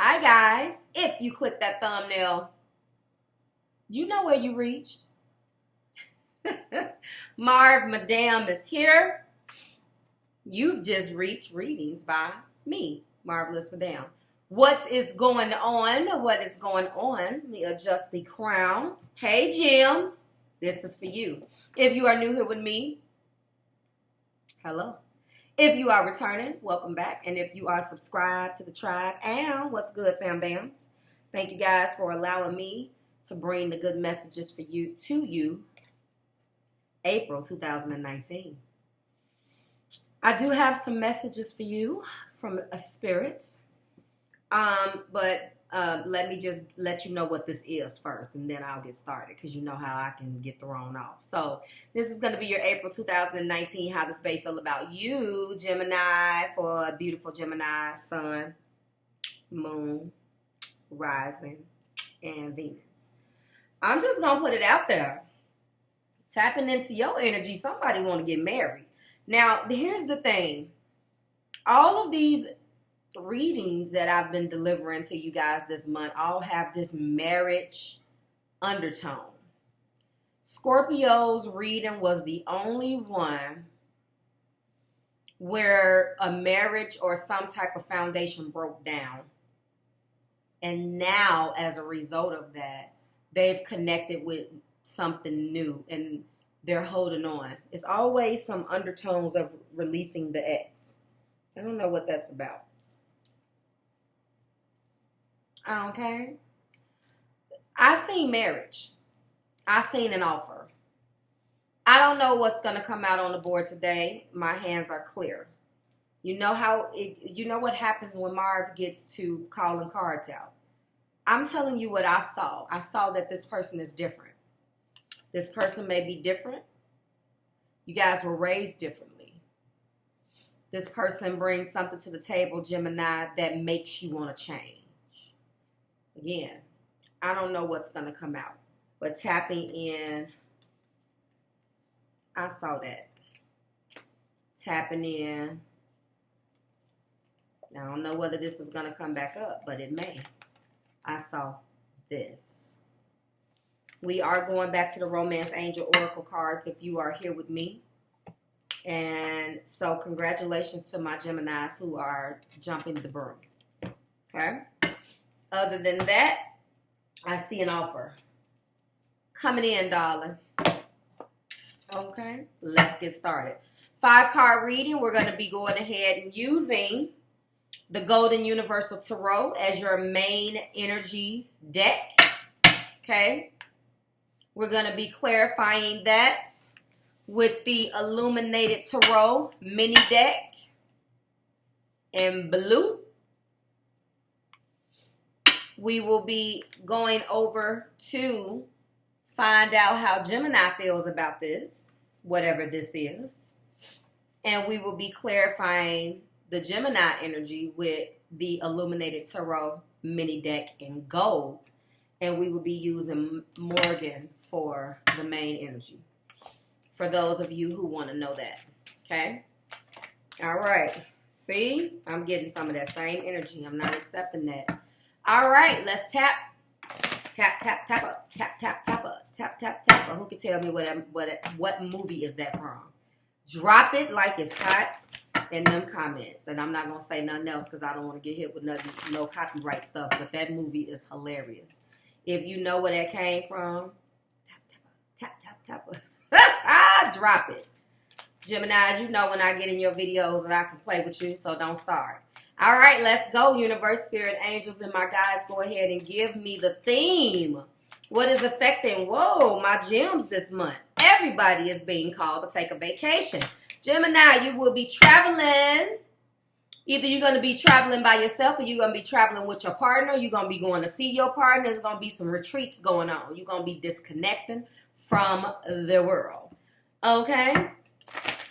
Hi guys, if you click that thumbnail, you know where you reached. Marv Madame is here. You've just reached readings by me, Marvelous Madame. What is going on? What is going on? Let me adjust the crown. Hey Gems, this is for you. If you are new here with me, hello. If you are returning, welcome back. And if you are subscribed to the tribe, and what's good, fam bams? Thank you guys for allowing me to bring the good messages for you to you, April 2019. I do have some messages for you from a spirit, but let me just let you know what this is first, and then I'll get started because you know how I can get thrown off. So this is going to be your April 2019. How does Bae feel about you, Gemini, for a beautiful Gemini, Sun, Moon, Rising, and Venus. I'm just going to put it out there. Tapping into your energy, somebody want to get married. Now, here's the thing. All of these readings that I've been delivering to you guys this month all have this marriage undertone. Scorpio's reading was the only one where a marriage or some type of foundation broke down. And now, as a result of that, they've connected with something new and they're holding on. It's always some undertones of releasing the ex. I don't know what that's about. Okay. I seen marriage. I seen an offer. I don't know what's going to come out on the board today. My hands are clear. You know what happens when Marv gets to calling cards out. I'm telling you what I saw. I saw that this person is different. This person may be different. You guys were raised differently. This person brings something to the table, Gemini, that makes you want to change. Again, I don't know what's going to come out. But tapping in, I saw that. Tapping in. Now, I don't know whether this is going to come back up, but it may. I saw this. We are going back to the Romance Angel Oracle cards if you are here with me. And so congratulations to my Geminis who are jumping the broom. Okay? Other than that, I see an offer. Coming in, darling. Okay? Let's get started. 5-card reading. We're going to be going ahead and using the Golden Universal Tarot as your main energy deck. Okay? We're going to be clarifying that with the Illuminated Tarot mini deck in blue. We will be going over to find out how Gemini feels about this, whatever this is. And we will be clarifying the Gemini energy with the Illuminated Tarot mini deck in gold. And we will be using Morgan for the main energy. For those of you who want to know that. Okay? All right. See? I'm getting some of that same energy. I'm not accepting that. All right. Let's tap. Tap, tap, tap up. Tap, tap, tap up. Tap, tap, tap up. Who can tell me what movie is that from? Drop it like it's hot in them comments. And I'm not going to say nothing else because I don't want to get hit with no copyright stuff. But that movie is hilarious. If you know where that came from, tap, tap, tap, tap, tap. Drop it. Geminis, you know when I get in your videos and I can play with you, so don't start. All right, let's go. Universe, Spirit, Angels, and my guides, go ahead and give me the theme. What is affecting, my gems this month? Everybody is being called to take a vacation. Gemini, you will be traveling. Either you're going to be traveling by yourself or you're going to be traveling with your partner. You're going to be going to see your partner. There's going to be some retreats going on. You're going to be disconnecting from the world. Okay?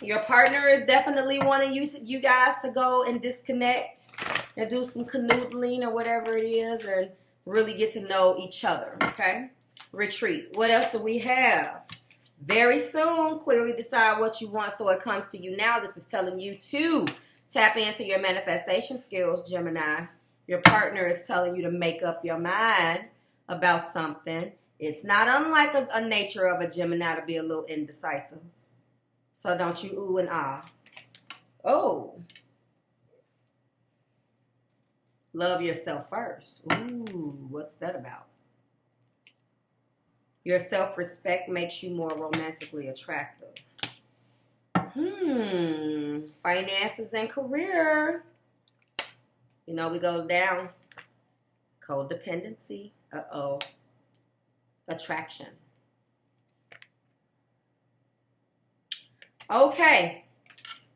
Your partner is definitely wanting you guys to go and disconnect and do some canoodling or whatever it is and really get to know each other. Okay? Retreat. What else do we have? Very soon, clearly decide what you want so it comes to you now. This is telling you to tap into your manifestation skills, Gemini. Your partner is telling you to make up your mind about something. It's not unlike a nature of a Gemini to be a little indecisive. So don't you ooh and ah. Oh. Love yourself first. Ooh, what's that about? Your self-respect makes you more romantically attractive. Finances and career. You know, we go down. Codependency. Uh-oh. Attraction. Okay.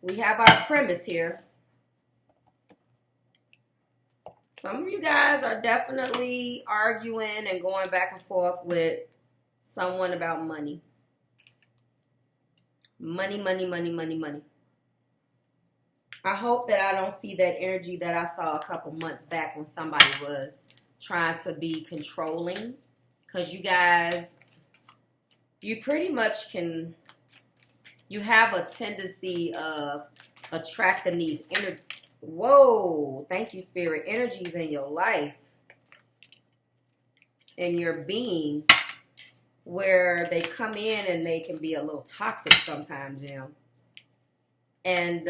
We have our premise here. Some of you guys are definitely arguing and going back and forth with someone about money. Money, money, money, money, money. I hope that I don't see that energy that I saw a couple months back when somebody was trying to be controlling. Because you guys, you pretty much can, you have a tendency of attracting these whoa, thank you, Spirit, energies in your life, in your being, where they come in and they can be a little toxic sometimes, Jim. And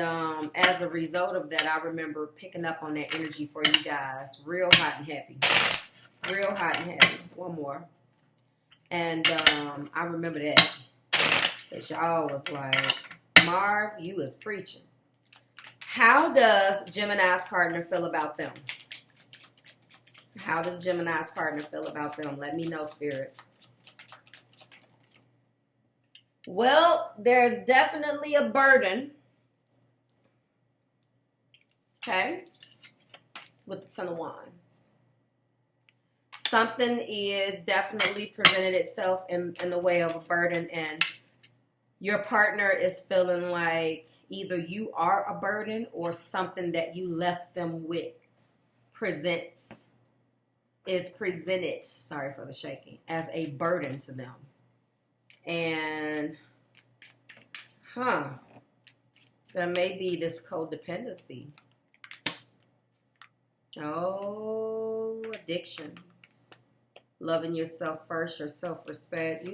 as a result of that, I remember picking up on that energy for you guys. Real hot and heavy. Real hot and heavy. One more. And I remember that. Because y'all was like, Marv, you was preaching. How does Gemini's partner feel about them? How does Gemini's partner feel about them? Let me know, Spirit. Well, there's definitely a burden. Okay? With the Ten of Wands. Something is definitely presented itself in the way of a burden, and your partner is feeling like either you are a burden or something that you left them with is presented, sorry for the shaking, as a burden to them. And, there may be this codependency. Oh, addictions. Loving yourself first, your self-respect.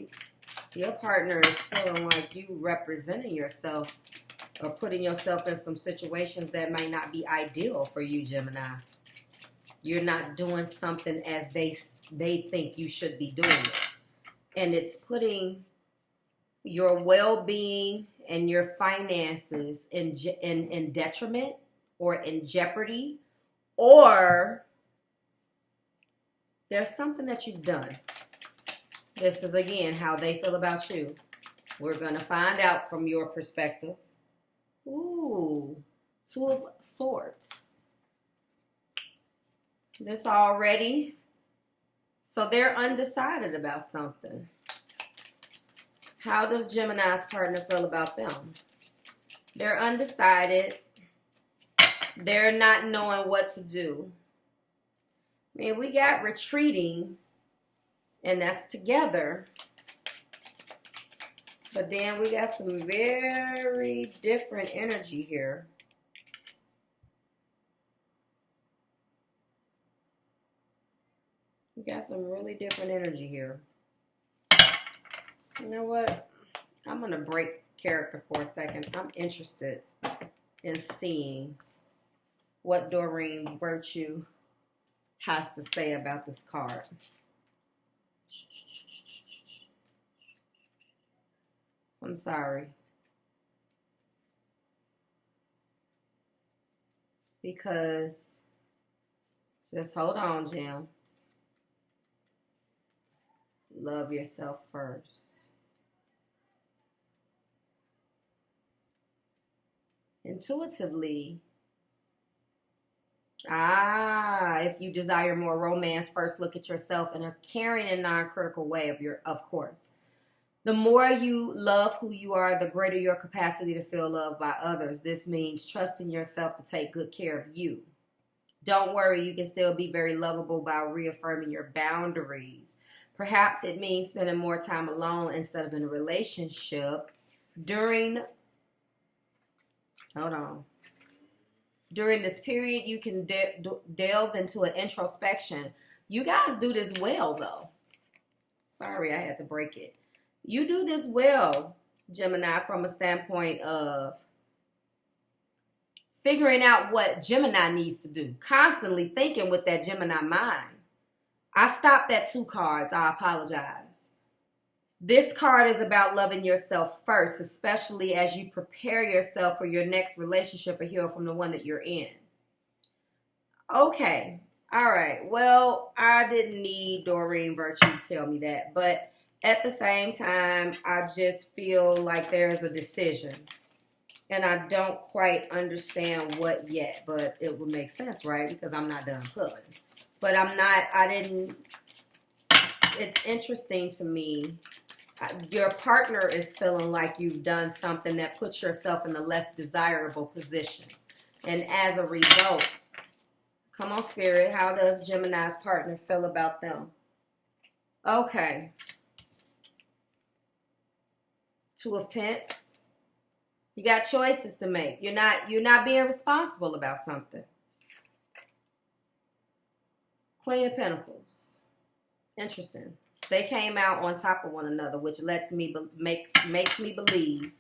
Your partner is feeling like you representing yourself or putting yourself in some situations that may not be ideal for you, Gemini. You're not doing something as they think you should be doing it. And it's putting your well-being and your finances in detriment or in jeopardy, or there's something that you've done. This is, again, how they feel about you. We're going to find out from your perspective. Ooh, Two of Swords. This already. So they're undecided about something. How does Gemini's partner feel about them? They're undecided. They're not knowing what to do. Man, we got retreating, and that's together. But then we got some very different energy here. We got some really different energy here. You know what? I'm going to break character for a second. I'm interested in seeing what Doreen Virtue has to say about this card. I'm sorry. Because, just hold on, Jim. Love yourself first. Intuitively, if you desire more romance, first look at yourself in a caring and non-critical way of course. The more you love who you are, the greater your capacity to feel loved by others. This means trusting yourself to take good care of you. Don't worry, you can still be very lovable by reaffirming your boundaries. Perhaps it means spending more time alone instead of in a relationship. Hold on. During this period, you can delve into an introspection. You guys do this well, though. Sorry, I had to break it. You do this well, Gemini, from a standpoint of figuring out what Gemini needs to do. Constantly thinking with that Gemini mind. I stopped at 2 cards. I apologize. This card is about loving yourself first, especially as you prepare yourself for your next relationship or heal from the one that you're in. Okay. All right. Well, I didn't need Doreen Virtue to tell me that. But at the same time, I just feel like there's a decision. And I don't quite understand what yet. But it would make sense, right? Because I'm not done pulling. But it's interesting to me. Your partner is feeling like you've done something that puts yourself in a less desirable position. And as a result, come on, Spirit, how does Gemini's partner feel about them? Okay. 2 of Pentacles. You got choices to make. You're not being responsible about something. Queen of Pentacles. Interesting. They came out on top of one another, which makes me believe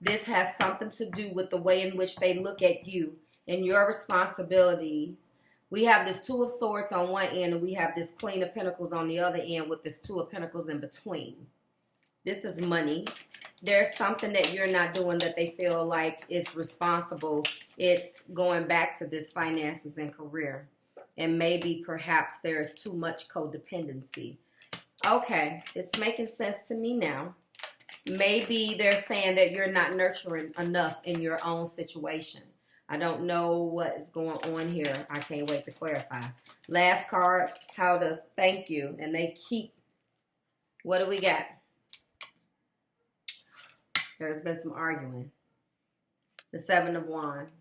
this has something to do with the way in which they look at you and your responsibilities. We have this 2 of Swords on one end, and we have this Queen of Pentacles on the other end with this 2 of Pentacles in between. This is money. There's something that you're not doing that they feel like is responsible. It's going back to this finances and career. And maybe perhaps there's too much codependency. Okay, it's making sense to me now. Maybe they're saying that you're not nurturing enough in your own situation. I don't know what is going on here. I can't wait to clarify. Last card, how does thank you? And they keep, what do we got? There's been some arguing. The 7 of Wands.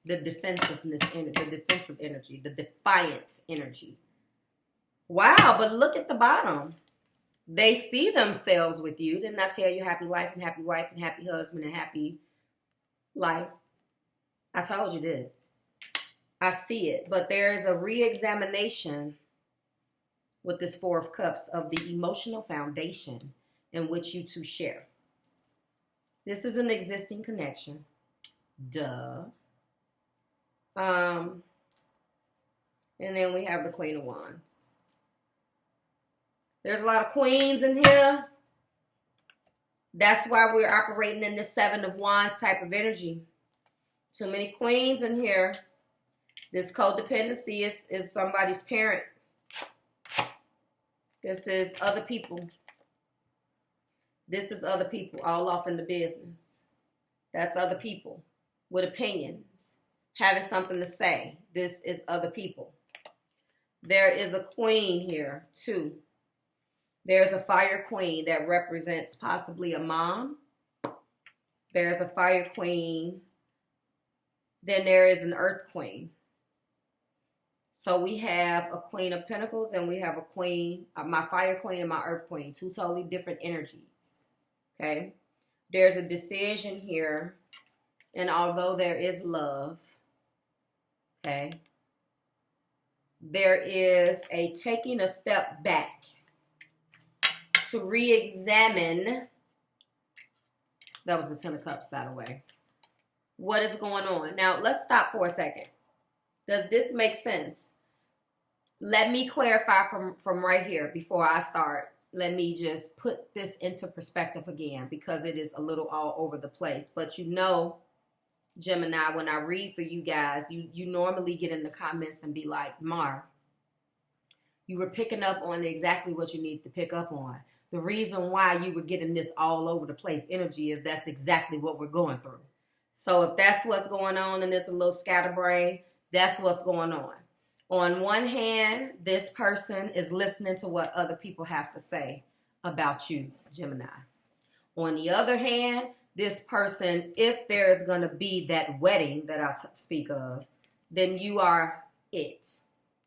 The defensiveness, the defensive energy, the defiant energy. Wow, but look at the bottom. They see themselves with you. Didn't I tell you happy life and happy wife and happy husband and happy life? I told you this. I see it. But there is a re-examination with this 4 of Cups of the emotional foundation in which you two share. This is an existing connection. Duh. And then we have the Queen of Wands. There's a lot of queens in here. That's why we're operating in this 7 of Wands type of energy. Too many queens in here. This codependency is somebody's parent. This is other people. This is other people all off in the business. That's other people with opinions, having something to say. This is other people. There is a queen here too. There's a fire queen that represents possibly a mom. There's a fire queen. Then there is an earth queen. So we have a Queen of Pentacles and we have a queen, my fire queen and my earth queen. 2 totally different energies. Okay. There's a decision here. And although there is love, okay, there is a taking a step back to re-examine. That was the 10 of Cups, by the way. What is going on? Now, let's stop for a second. Does this make sense? Let me clarify from right here before I start. Let me just put this into perspective again because it is a little all over the place. But you know, Gemini, when I read for you guys, you normally get in the comments and be like, Mar, you were picking up on exactly what you need to pick up on. The reason why you were getting this all over the place energy is that's exactly what we're going through. So if that's what's going on and it's a little scatterbrain, that's what's going on. On one hand, this person is listening to what other people have to say about you, Gemini. On the other hand, this person, if there is going to be that wedding that I speak of, then you are it.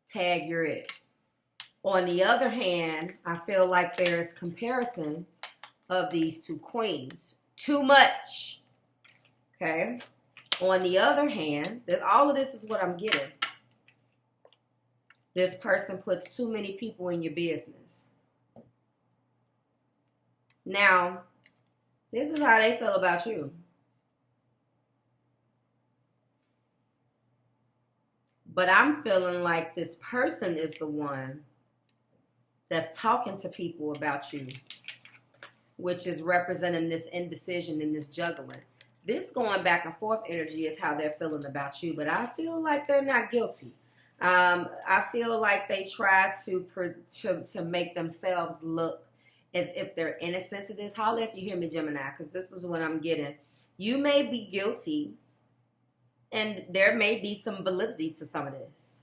Tag, you're it. On the other hand, I feel like there's comparisons of these 2 queens. Too much. Okay? On the other hand, all of this is what I'm getting. This person puts too many people in your business. Now, this is how they feel about you. But I'm feeling like this person is the one that's talking to people about you, which is representing this indecision and this juggling. This going back and forth energy is how they're feeling about you, but I feel like they're not guilty. I feel like they try to make themselves look as if they're innocent to this. Holla if you hear me, Gemini, because this is what I'm getting. You may be guilty, and there may be some validity to some of this.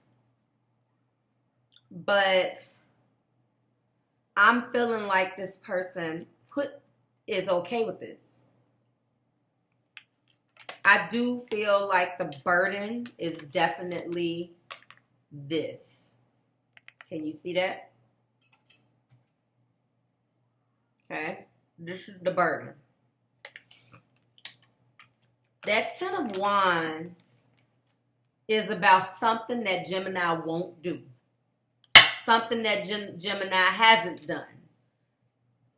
But I'm feeling like this person is okay with this. I do feel like the burden is definitely this. Can you see that? Okay. This is the burden. That Ten of Wands is about something that Gemini won't do. Something that Gemini hasn't done.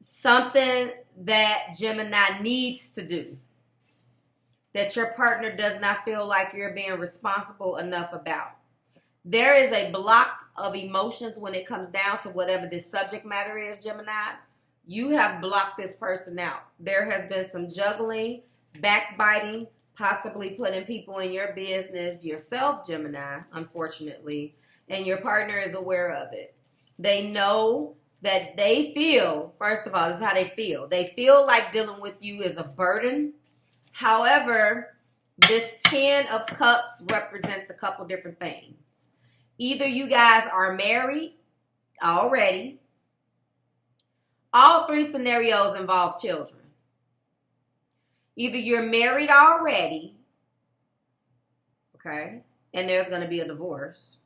Something that Gemini needs to do. That your partner does not feel like you're being responsible enough about. There is a block of emotions when it comes down to whatever this subject matter is, Gemini. You have blocked this person out. There has been some juggling, backbiting, possibly putting people in your business yourself, Gemini, unfortunately, and your partner is aware of it. They know that they feel, first of all, this is how they feel. They feel like dealing with you is a burden. However, this 10 of Cups represents a couple different things. Either you guys are married already. All three scenarios involve children. Either you're married already, okay, and there's going to be a divorce.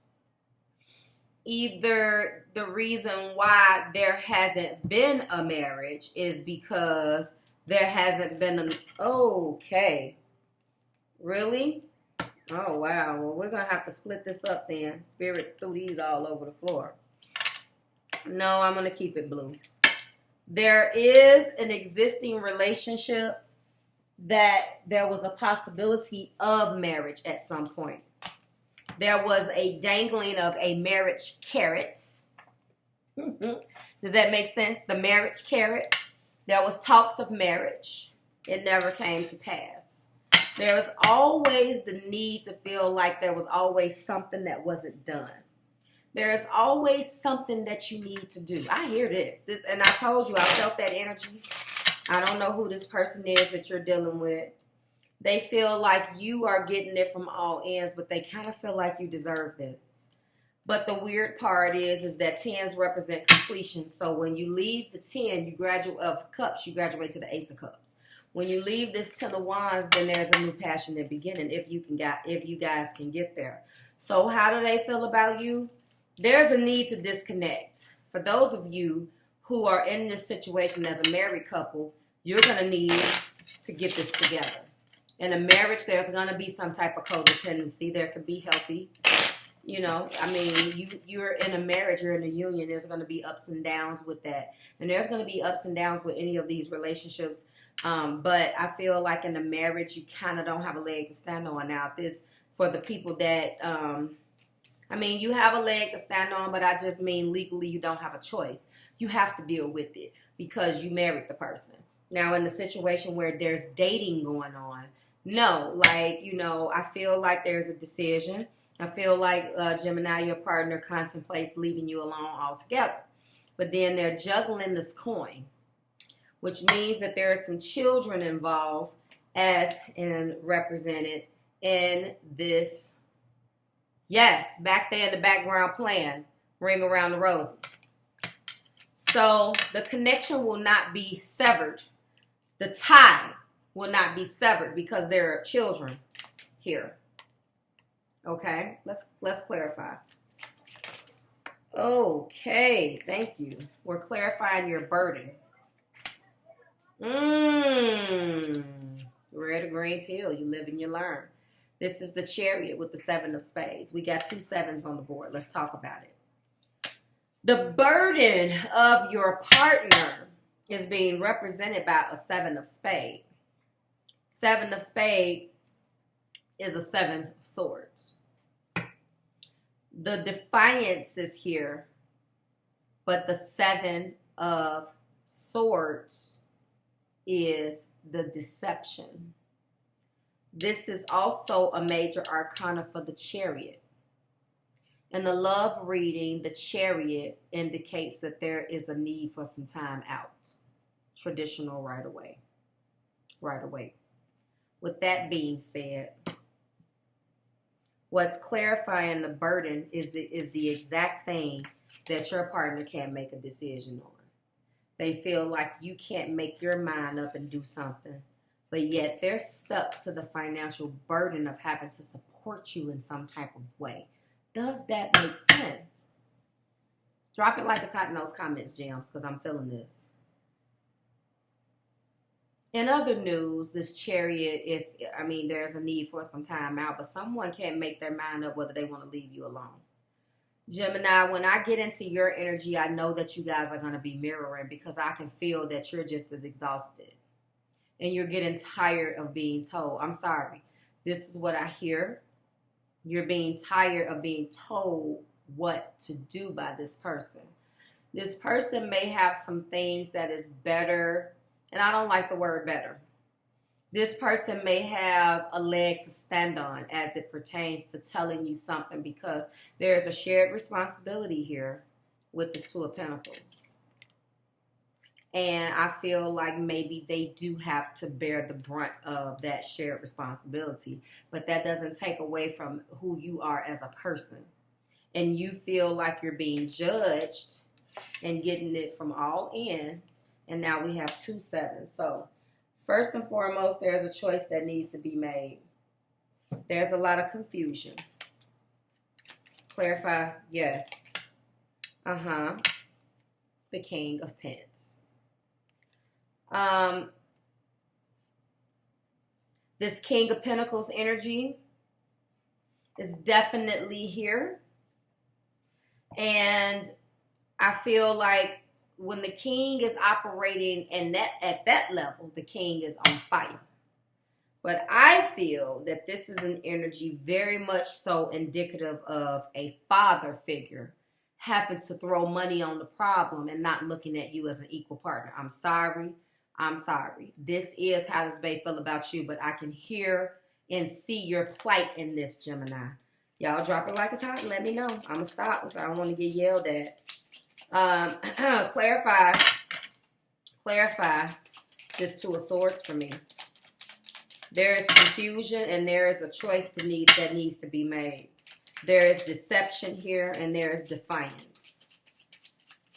Either the reason why there hasn't been a marriage is because there hasn't been an... Okay. Really? Oh, wow. Well, we're going to have to split this up then. Spirit threw these all over the floor. No, I'm going to keep it blue. There is an existing relationship that there was a possibility of marriage at some point. There was a dangling of a marriage carrot. Does that make sense? The marriage carrot. There was talks of marriage. It never came to pass. There was always the need to feel like there was always something that wasn't done. There's always something that you need to do. I hear this. And I told you, I felt that energy. I don't know who this person is that you're dealing with. They feel like you are getting it from all ends, but they kind of feel like you deserve this. But the weird part is that 10s represent completion. So when you leave the 10 of Cups, you graduate to the Ace of Cups. When you leave this 10 of Wands, then there's a new passionate beginning if you guys can get there. So how do they feel about you? There's a need to disconnect. For those of you who are in this situation as a married couple, you're going to need to get this together. In a marriage, there's going to be some type of codependency. There could be healthy. You know, I mean, you're in a marriage, you're in a union. There's going to be ups and downs with that. And there's going to be ups and downs with any of these relationships. But I feel like in a marriage, you kind of don't have a leg to stand on. Now, if this for the people that, I mean, you have a leg to stand on, but I just mean legally you don't have a choice. You have to deal with it because you married the person. Now, in the situation where there's dating going on, no, like, you know, I feel like there's a decision. I feel like, Gemini, your partner contemplates leaving you alone altogether. But then they're juggling this coin, which means that there are some children involved as in represented in this. Yes, back there in the background playing Ring Around the Rosie. So the connection will not be severed. The tie will not be severed because there are children here. Okay, let's clarify. Okay, thank you. We're clarifying your burden. Red or green pill, you live and you learn. This is the Chariot with the 7 of Spades. We got 2 7s on the board. Let's talk about it. The burden of your partner is being represented by a 7 of Spades. 7 of Spades is a 7 of Swords. The defiance is here, but the 7 of Swords is the deception. This is also a major arcana for the Chariot. In the love reading, the Chariot indicates that there is a need for some time out. Traditional right away. Right away. With that being said, what's clarifying the burden is the exact thing that your partner can't make a decision on. They feel like you can't make your mind up and do something, but yet they're stuck to the financial burden of having to support you in some type of way. Does that make sense? Drop it like it's hot in those comments, Gems, because I'm feeling this. In other news, this Chariot, there's a need for some time out, but someone can't make their mind up whether they want to leave you alone. Gemini, when I get into your energy, I know that you guys are going to be mirroring because I can feel that you're just as exhausted. And you're getting tired of being told. I'm sorry. This is what I hear. You're being tired of being told what to do by this person. This person may have some things that is better, and I don't like the word better. This person may have a leg to stand on as it pertains to telling you something because there's a shared responsibility here with this 2 of Pentacles. And I feel like maybe they do have to bear the brunt of that shared responsibility. But that doesn't take away from who you are as a person. And you feel like you're being judged and getting it from all ends. And now we have 2 7s. So first and foremost, there's a choice that needs to be made. There's a lot of confusion. Clarify, yes. The King of Pentacles. This King of Pentacles energy is definitely here. And I feel like when the king is operating at that level, the king is on fire. But I feel that this is an energy very much so indicative of a father figure having to throw money on the problem and not looking at you as an equal partner. I'm sorry. This is how does Bae feel about you, but I can hear and see your plight in this, Gemini. Y'all drop it like it's hot and let me know. I'm going to stop because I don't want to get yelled at. Clarify this 2 of Swords for me. There is confusion and there is a choice that needs to be made. There is deception here and there is defiance.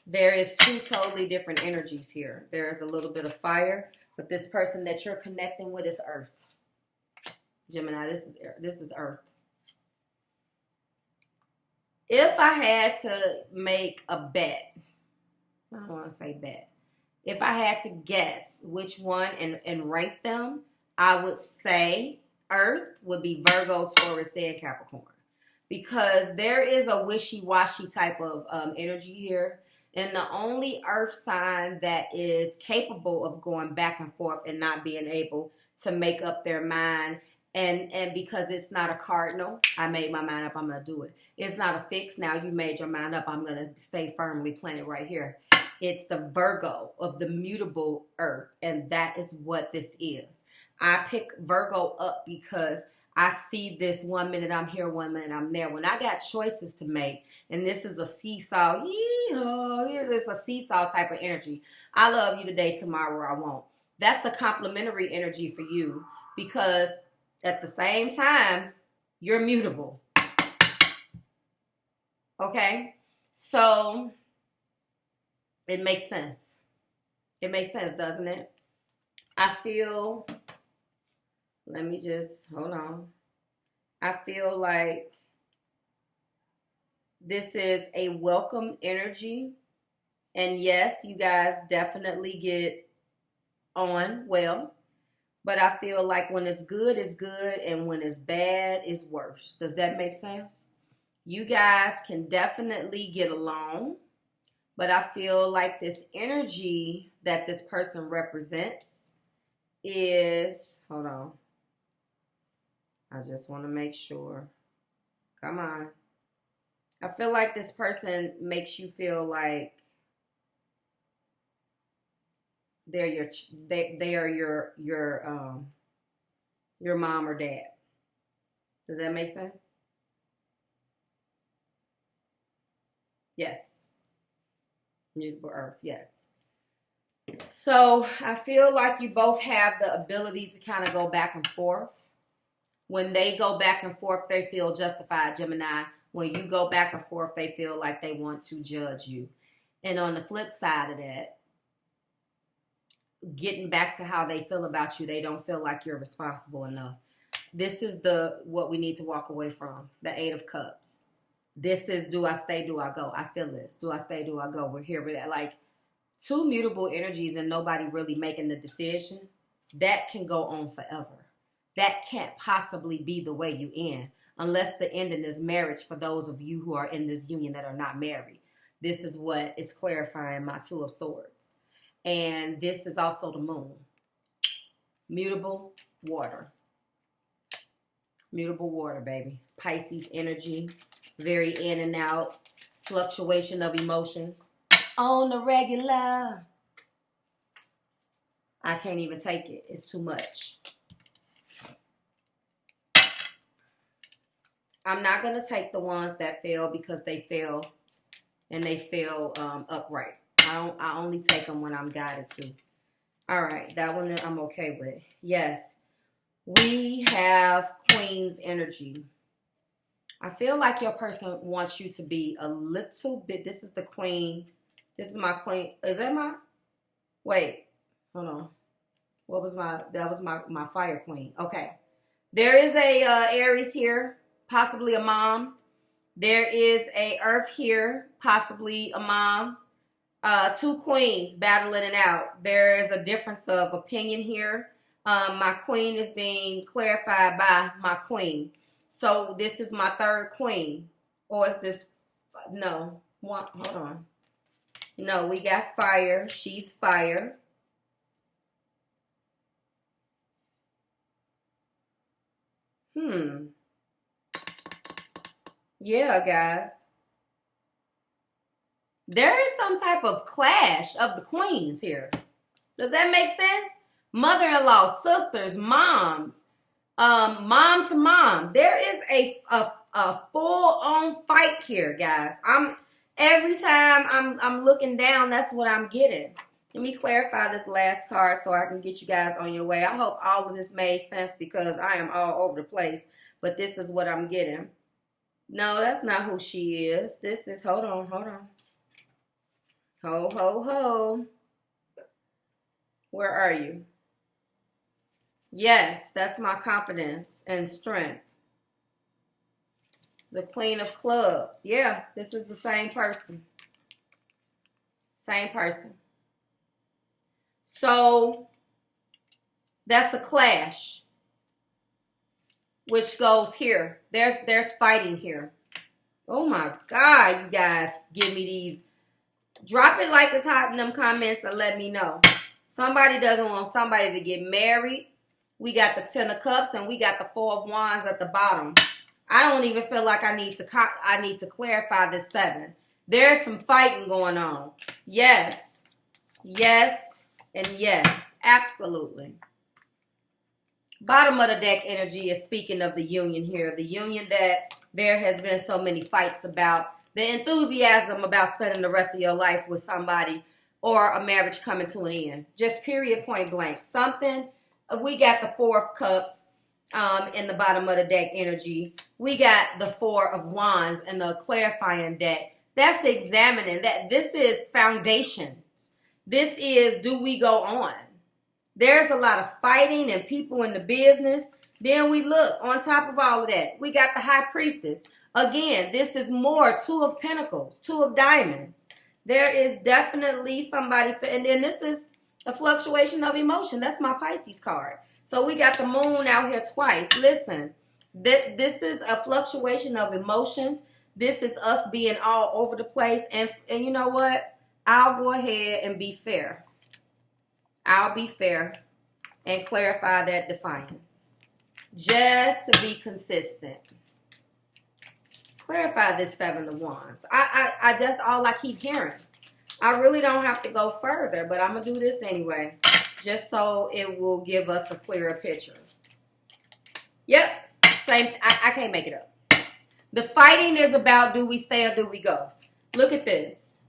There is 2 totally different energies here. There is a little bit of fire, but this person that you're connecting with is earth. Gemini, this is earth. If I had to make a bet, I don't want to say bet. If I had to guess which one and rank them, I would say Earth would be Virgo, Taurus, then Capricorn. Because there is a wishy-washy type of energy here. And the only Earth sign that is capable of going back and forth and not being able to make up their mind, and because it's not a cardinal, I made my mind up, I'm going to do it. It's not a fix. Now you made your mind up, I'm going to stay firmly planted right here. It's the Virgo of the mutable Earth, and that is what this is. I pick Virgo up because I see this 1 minute I'm here, 1 minute I'm there. When I got choices to make, and this is a seesaw, it's a seesaw type of energy. I love you today, tomorrow I won't. That's a complementary energy for you because at the same time, you're mutable. Okay? So, it makes sense. It makes sense, doesn't it? I feel, let me just, hold on. I feel like this is a welcome energy. And yes, you guys definitely get on well. But I feel like when it's good, and when it's bad, it's worse. Does that make sense? You guys can definitely get along, but I feel like this energy that this person represents is, hold on. I just want to make sure. Come on. I feel like this person makes you feel like they are your mom or dad. Does that make sense? Yes. Mutable earth, yes. So I feel like you both have the ability to kind of go back and forth. When they go back and forth, they feel justified, Gemini. When you go back and forth, they feel like they want to judge you. And on the flip side of that, getting back to how they feel about you, they don't feel like you're responsible enough. This is what we need to walk away from, the Eight of Cups. This is, do I stay, do I go? I feel this. Do I stay, do I go? We're here with that. Like, two mutable energies and nobody really making the decision, that can go on forever. That can't possibly be the way you end, unless the ending is marriage for those of you who are in this union that are not married. This is what is clarifying my Two of Swords. And this is also the moon. Mutable water. Mutable water, baby. Pisces energy. Very in and out. Fluctuation of emotions. On the regular. I can't even take it. It's too much. I'm not going to take the ones that fail because they fail and they fail upright. I only take them when I'm guided to. All right. That one I'm okay with. Yes. We have Queen's energy. I feel like your person wants you to be a little bit. This is the Queen. This is my Queen. Is that my? Wait. Hold on. What was my? That was my Fire Queen. Okay. There is a Aries here. Possibly a mom. There is a Earth here. Possibly a mom. Two queens battling it out. There is a difference of opinion here. My queen is being clarified by my queen. So this is my third queen. Or is this, no, one, hold on. No, we got fire. She's fire. Yeah, guys. There is some type of clash of the queens here. Does that make sense? Mother-in-law, sisters, moms, mom to mom. There is a full-on fight here, guys. Every time I'm looking down, that's what I'm getting. Let me clarify this last card so I can get you guys on your way. I hope all of this made sense because I am all over the place. But this is what I'm getting. No, that's not who she is. This is, hold on. Ho, ho, ho. Where are you? Yes, that's my confidence and strength. The Queen of Clubs. Yeah, this is the same person. Same person. So, that's a clash. Which goes here. There's fighting here. Oh my God, you guys give me these. Drop it like it's hot in them comments and let me know. Somebody doesn't want somebody to get married. We got the Ten of Cups and we got the Four of Wands at the bottom. I don't even feel like I need to clarify this 7. There's some fighting going on. Yes. Yes. And yes. Absolutely. Bottom of the deck energy is speaking of the union here. The union that there has been so many fights about. The enthusiasm about spending the rest of your life with somebody or a marriage coming to an end. Just period, point blank. Something. We got the Four of Cups in the bottom of the deck energy. We got the Four of Wands in the clarifying deck. That's examining that. This is foundations. This is, do we go on? There's a lot of fighting and people in the business. Then we look on top of all of that. We got the High Priestess. Again, this is more Two of Pentacles, Two of Diamonds. There is definitely somebody, and then this is a fluctuation of emotion. That's my Pisces card. So we got the moon out here twice. Listen, this is a fluctuation of emotions. This is us being all over the place. And you know what? I'll go ahead and be fair. I'll be fair and clarify that defiance. Just to be consistent. Clarify this Seven of Wands. I that's all I keep hearing. I really don't have to go further, but I'm going to do this anyway. Just so it will give us a clearer picture. Yep. Same. I can't make it up. The fighting is about, do we stay or do we go? Look at this.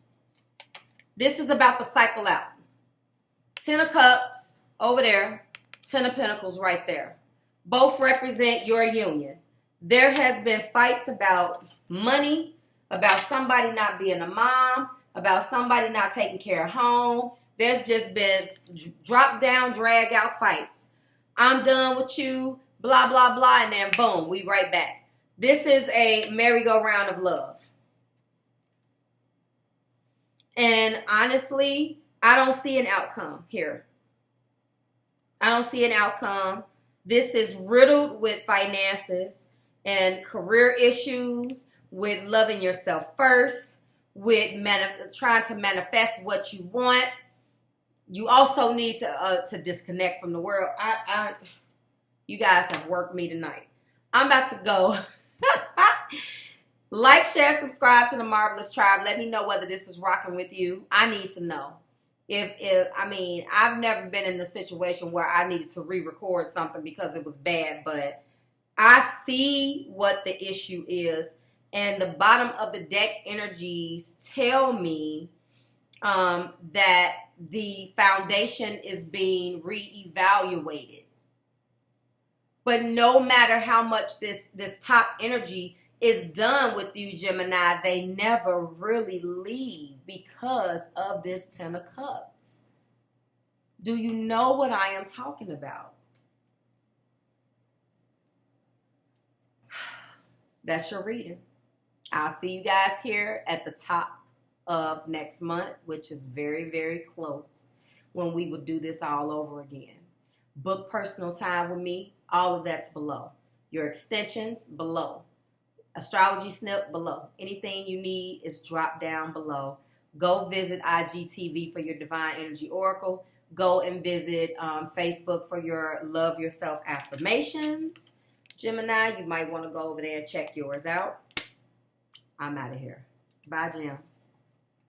This is about the cycle out. 10 of Cups over there. 10 of Pentacles right there. Both represent your union. There has been fights about money, about somebody not being a mom, about somebody not taking care of home. There's just been drop down, drag out fights. I'm done with you, blah, blah, blah, and then boom, we right back. This is a merry-go-round of love. And honestly, I don't see an outcome here. I don't see an outcome. This is riddled with finances and career issues, with loving yourself first, with trying to manifest what you want. You also need to disconnect from the world. You guys have worked me tonight. I'm about to go. Like, share, subscribe to the Marvelous Tribe. Let me know whether this is rocking with you. I need to know. I mean, I've never been in the situation where I needed to re-record something because it was bad, but I see what the issue is, and the bottom of the deck energies tell me that the foundation is being reevaluated. But no matter how much this top energy is done with you, Gemini, they never really leave because of this 10 of Cups. Do you know what I am talking about? That's your reading. I'll see you guys here at the top of next month, which is very, very close, when we will do this all over again. Book personal time with me. All of that's below. Your extensions below. Astrology SNIP below. Anything you need is dropped down below. Go visit IGTV for your Divine Energy Oracle. Go and visit Facebook for your Love Yourself affirmations. Gemini, you might want to go over there and check yours out. I'm out of here. Bye, Jim.